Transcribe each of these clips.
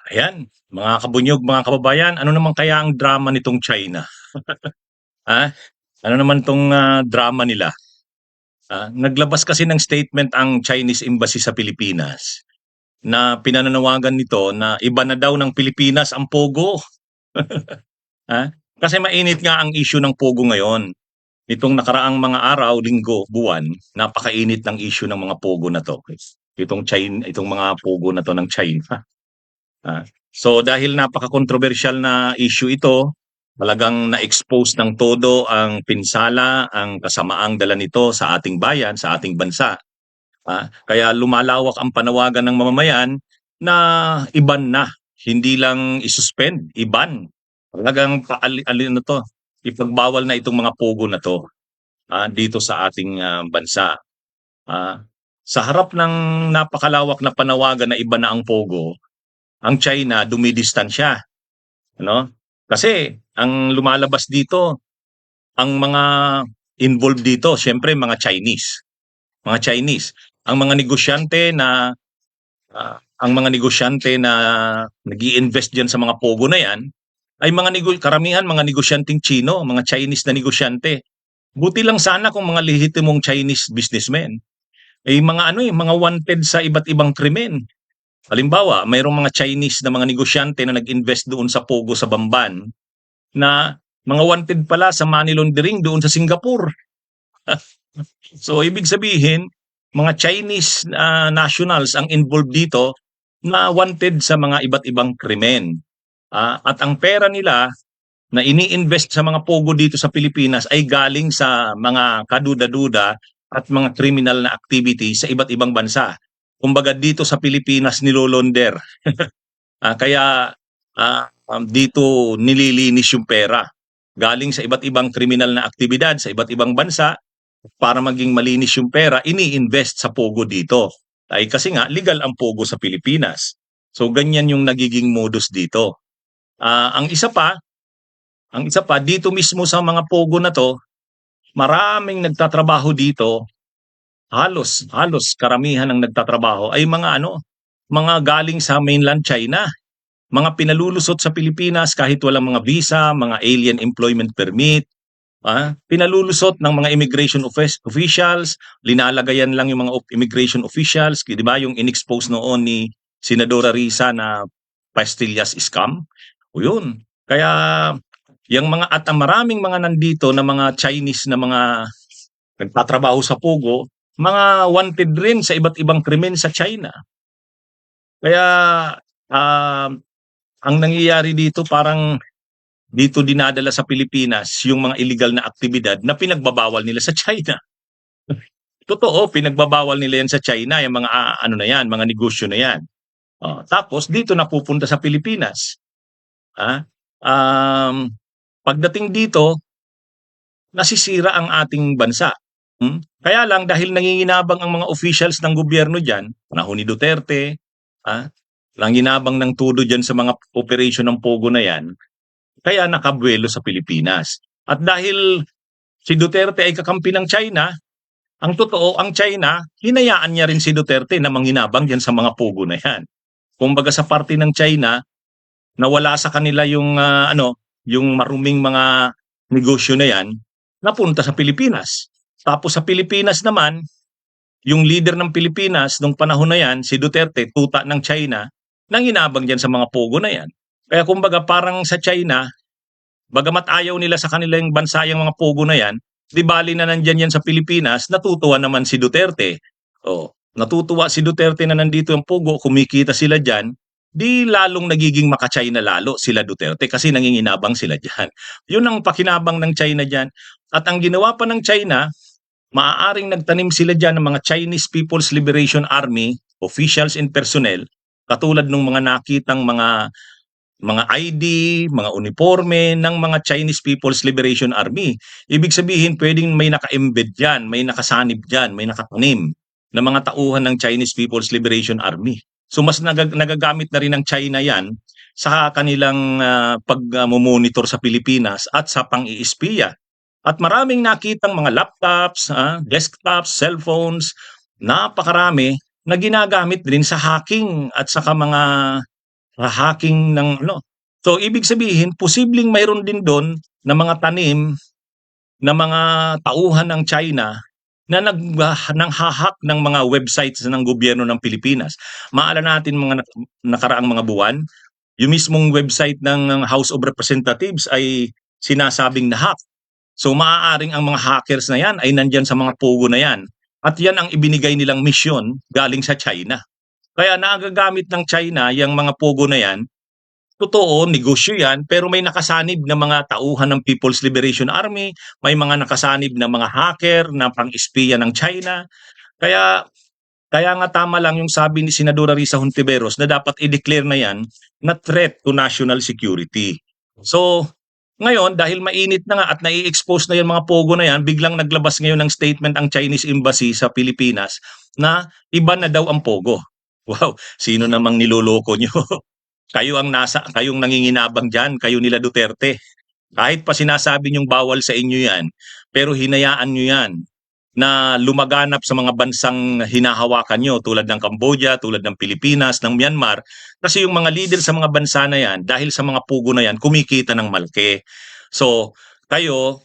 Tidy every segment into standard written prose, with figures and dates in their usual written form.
Ayan, mga kabunyog, mga kababayan, ano naman kaya ang drama nitong China? Ha? Ano naman 'tong, drama nila? Naglabas kasi ng statement ang Chinese Embassy sa Pilipinas na pinananawagan nito na iba na daw ng Pilipinas ang pogo, ha? Kasi mainit nga ang issue ng pogo ngayon. Nitong nakaraang mga araw, linggo, buwan, napakainit ng issue ng mga pogo na 'to. Itong mga pogo na 'to ng China. So dahil napaka-controversial na issue ito, talagang na-expose ng todo ang pinsala, ang kasamaang dala nito sa ating bayan, sa ating bansa. Kaya lumalawak ang panawagan ng mamamayan na i-ban na, hindi lang i-suspend, i-ban. Talagang ano 'to, ipagbawal na itong mga pogo na 'to, dito sa ating, bansa. Ah, sa harap ng napakalawak na panawagan na iba na ang pogo, ang China dumidistansya, ano? Kasi ang lumalabas dito, ang mga involved dito siyempre mga Chinese. Ang mga negosyante na ang mga negosyante na nag-iinvest diyan sa mga pogo na 'yan ay karamihan mga negosyanteng Tsino, mga Chinese na negosyante. Buti lang sana kung mga lehitimong Chinese businessmen, mga ano, mga wanted sa iba't ibang krimen. Halimbawa, mayroong mga Chinese na mga negosyante na nag-invest doon sa Pogo sa Bamban na mga wanted pala sa money laundering doon sa Singapore. So ibig sabihin, mga Chinese nationals ang involved dito na wanted sa mga iba't ibang krimen. At ang pera nila na ini-invest sa mga pogo dito sa Pilipinas ay galing sa mga kaduda-duda at mga criminal na activity sa iba't ibang bansa. Kumbaga dito sa Pilipinas nilolonder. Kaya dito nililinis yung pera. Galing sa iba't ibang kriminal na aktibidad sa iba't ibang bansa para maging malinis yung pera, ini-invest sa pogo dito. Ay kasi nga legal ang pogo sa Pilipinas. So ganyan yung nagiging modus dito. Ang isa pa dito mismo sa mga pogo na 'to, maraming nagtatrabaho dito, halos halos karamihan ng nagtatrabaho ay mga ano, mga galing sa mainland China. Mga pinalulusot sa Pilipinas kahit walang mga visa, mga alien employment permit, pinalulusot ng mga immigration officials, linalagayan lang yung mga immigration officials, 'di ba yung in-expose noon ni Senadora Risa na pastillas scam? O yun. Kaya yung mga at ang maraming mga nandito na mga Chinese na mga nagtatrabaho sa Pogo, mga wanted rin sa iba't ibang krimen sa China. Kaya um, ang nangyayari dito parang dito dinadala sa Pilipinas yung mga illegal na aktibidad na pinagbabawal nila sa China. Totoo, pinagbabawal nila yan sa China, yung mga ano na yan, mga negosyo na yan. Tapos dito napupunta sa Pilipinas. Ah, um, Pagdating dito, nasisira ang ating bansa. Kaya lang dahil nanginginabang ang mga officials ng gobyerno diyan, panahon ni Duterte, nanginabang ng todo diyan sa mga operasyon ng Pogo na 'yan, kaya nakabuelo sa Pilipinas. At dahil si Duterte ay kakampi ng China, ang totoo, ang China, hinayaan niya rin si Duterte na manginabang diyan sa mga Pogo na 'yan. Kumbaga sa parte ng China, nawala sa kanila yung yung maruming mga negosyo na 'yan, napunta sa Pilipinas. Tapos sa Pilipinas naman, yung leader ng Pilipinas nung panahon na 'yan, si Duterte, tuta ng China, nanginabang diyan sa mga pogo na 'yan. Kaya kumbaga parang sa China, bagamat ayaw nila sa kanilang bansa yung mga pogo na 'yan, di bali na nandiyan yan sa Pilipinas, natutuwa naman si Duterte. Natutuwa si Duterte na nandito yung pogo, kumikita sila diyan, di lalong nagiging maka-China lalo sila Duterte kasi nanginginabang sila diyan. Yun ang pakinabang ng China diyan. At ang ginawa pa ng China, maaaring nagtanim sila diyan ng mga Chinese People's Liberation Army officials and personnel katulad ng mga nakitang mga ID, mga uniforme ng mga Chinese People's Liberation Army. Ibig sabihin, pwedeng may naka-embed diyan, may nakasanib diyan, may nakatanim na mga tauhan ng Chinese People's Liberation Army. So mas nagagamit na rin ng China 'yan sa kanilang pag-monitor sa Pilipinas at sa pang-iispiya. At maraming nakitang mga laptops, desktops, cellphones, napakarami na ginagamit din sa hacking at saka mga hacking ng ano. So ibig sabihin posibleng mayroon din dun na mga tanim na mga tauhan ng China na nangha-hack ng mga websites ng gobyerno ng Pilipinas. Maalala natin mga nakaraang mga buwan, yung mismong website ng House of Representatives ay sinasabing na-hack. So maaaring ang mga hackers na yan ay nandyan sa mga pogo na yan. At yan ang ibinigay nilang misyon galing sa China. Kaya nagagamit ng China yung mga pogo na yan. Totoo, negosyo yan, pero may nakasanib na mga tauhan ng People's Liberation Army, may mga nakasanib na mga hacker na pang-espiya ng China. Kaya kaya nga tama lang yung sabi ni Senadora Risa Hontiveros na dapat i-declare na yan na threat to national security. So, ngayon, dahil mainit na nga at nai-expose na yung mga pogo na yan, biglang naglabas ngayon ng statement ang Chinese Embassy sa Pilipinas na iba na daw ang pogo. Wow, sino namang niloloko nyo? Kayong nanginginabang diyan, kayo nila Duterte. Kahit pa sinasabi niyong bawal sa inyo 'yan, pero hinayaan niyo 'yan na lumaganap sa mga bansang hinahawakan niyo tulad ng Cambodia, tulad ng Pilipinas, ng Myanmar, kasi yung mga leader sa mga bansa na 'yan dahil sa mga pugo na 'yan kumikita ng malaki. So, kayo,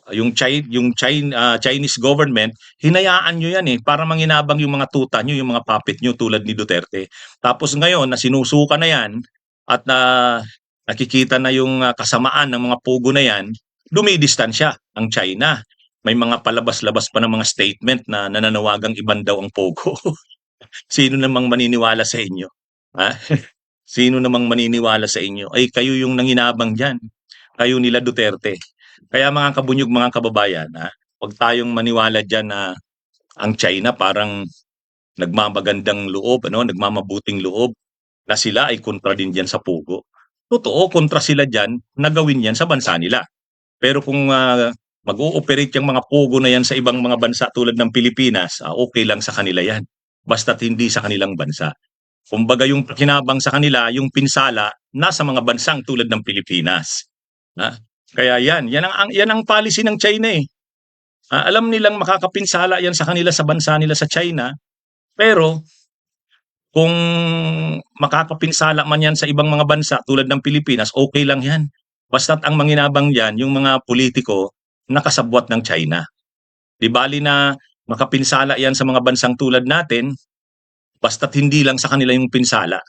Chinese government, hinayaan niyo 'yan para manginabang yung mga tuta niyo, yung mga puppet niyo tulad ni Duterte. Tapos ngayon na sinusuka na 'yan at nakikita na yung kasamaan ng mga pugo na yan, dumidistansya ang China. May mga palabas-labas pa ng mga statement na nananawagang iban daw ang pogo. Sino namang maniniwala sa inyo? Ha? Sino namang maniniwala sa inyo? Ay kayo yung nanginabang diyan. Kayo nila Duterte. Kaya mga kabunyog, mga kababayan, huwag tayong maniwala diyan na ang China parang nagmamagandang loob, nagmamabuting loob na sila ay kontra din diyan sa pugo. Totoo, kontra sila diyan na gawin yan sa bansa nila. Pero kung mag-ooperate yung mga pugo na yan sa ibang mga bansa tulad ng Pilipinas, okay lang sa kanila yan. Basta't hindi sa kanilang bansa. Kumbaga yung kinabang sa kanila, yung pinsala, nasa mga bansang tulad ng Pilipinas. Ha? Kaya yan ang policy ng China eh. Alam nilang makakapinsala yan sa kanila sa bansa nila sa China, pero kung makakapinsala man yan sa ibang mga bansa tulad ng Pilipinas, okay lang yan. Basta't ang manginabang yan, yung mga politiko nakasabwat ng China. Di bali na makapinsala yan sa mga bansang tulad natin, basta't hindi lang sa kanila yung pinsala.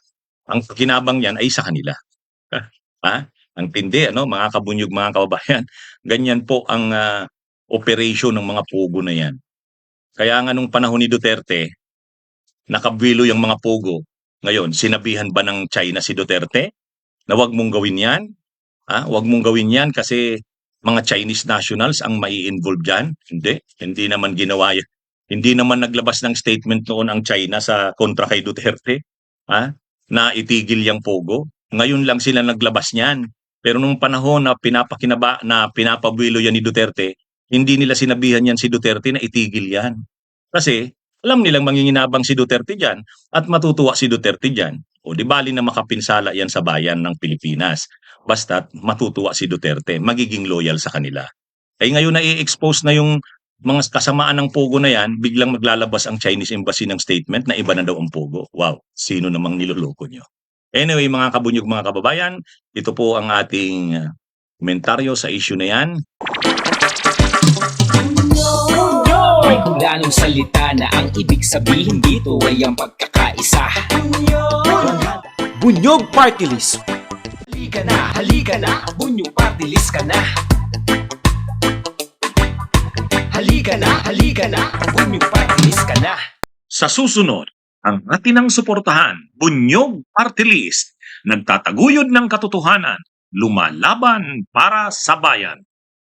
Ang kinabang yan ay sa kanila. Ha? Ang tindi, mga kabunyog, mga kababayan. Ganyan po ang operation ng mga pugo na yan. Kaya nga nung panahon ni Duterte, nakabwilo yung mga pugo. Ngayon, sinabihan ba ng China si Duterte na wag mong gawin yan? Wag mong gawin yan kasi mga Chinese nationals ang mai-involve dyan? Hindi. Hindi naman ginawa yan. Hindi naman naglabas ng statement noon ang China sa kontra kay Duterte na itigil yung pogo. Ngayon lang sila naglabas niyan. Pero nung panahon na pinapabwilo yan ni Duterte, hindi nila sinabihan yan si Duterte na itigil yan. Kasi alam nilang manginginabang si Duterte diyan at matutuwa si Duterte diyan. O di bali na makapinsala yan sa bayan ng Pilipinas. Basta't matutuwa si Duterte, magiging loyal sa kanila. Eh ngayon na i-expose na yung mga kasamaan ng pogo na yan, biglang maglalabas ang Chinese Embassy ng statement na iba na daw ang pogo. Wow, sino namang niloloko nyo? Anyway, mga kabunyog, mga kababayan, ito po ang ating komentaryo sa issue na yan. May kulanong salita na ang ibig sabihin dito ay ang pagkakaisa. Bunyog Party List. Halika na, Bunyog Party List ka na. Halika na, Bunyog Party List ka na. Sa susunod, ang atinang suportahan, Bunyog Party List, nagtataguyod ng katotohanan, lumalaban para sa bayan.